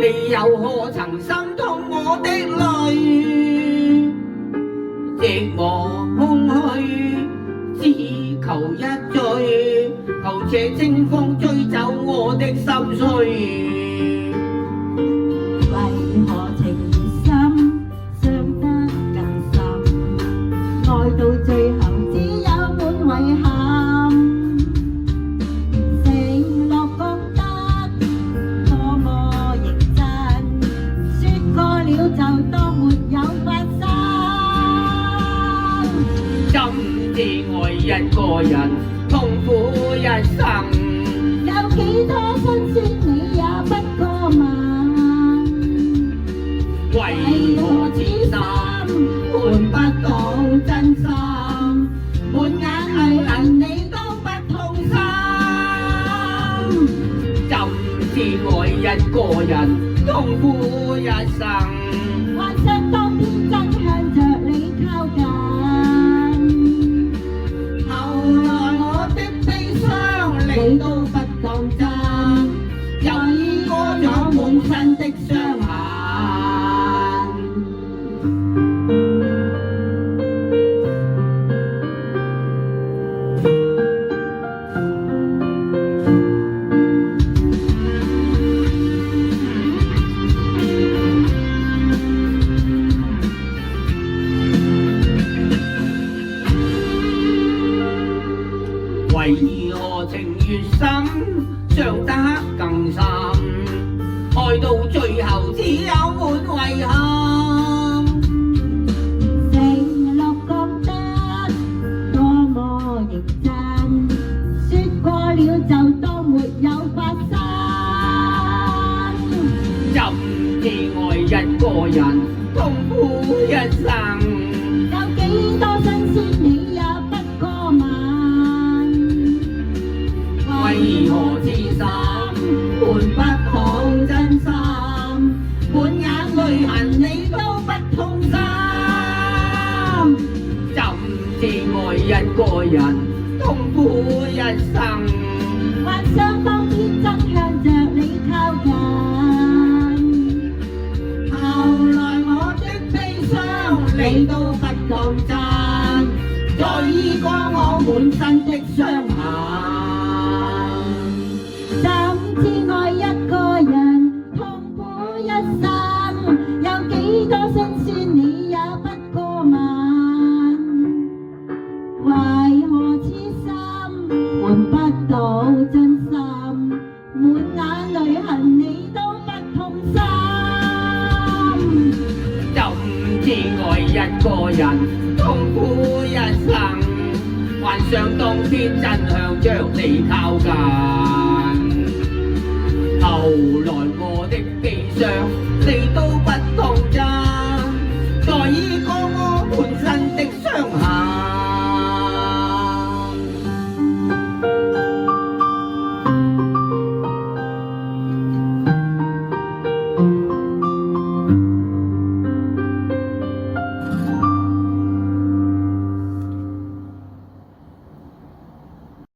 你又可曾心痛我的淚？寂寞空虛，只求一醉，求這清風吹走我的心碎。為何情越深，傷得更深？愛到最後只有滿遺憾。承諾講得多麼認真，說過了就當沒有發生。怎知愛一個人，痛苦一生。有幾多辛酸你也不過問，為何痴心換不到真心？滿眼淚痕你都不痛心。怎知愛一個人，痛苦一生。幻想當天真向着你靠近，後來我的悲傷你都不當真，又已過咗滿身的傷痕。為何情越深，傷得更深？愛到最後只有滿遺憾。承諾覺得多麼認真，說過了就當沒有發生。怎知愛一個人，痛苦一生。有幾多辛酸你也不過問，為何痴心換不到真心？滿眼淚痕你都不痛心。怎知愛一個人，痛苦一生。幻想當天真向着你靠近，後來我的悲傷你都不當真，再醫過我滿身的傷痕。怎知愛一個人痛苦一生？有幾多辛酸你也不過問，為何痴心換不到真心？滿眼淚痕你都不痛心。怎知愛一個人，痛苦一生，幻想當天真向着你靠近。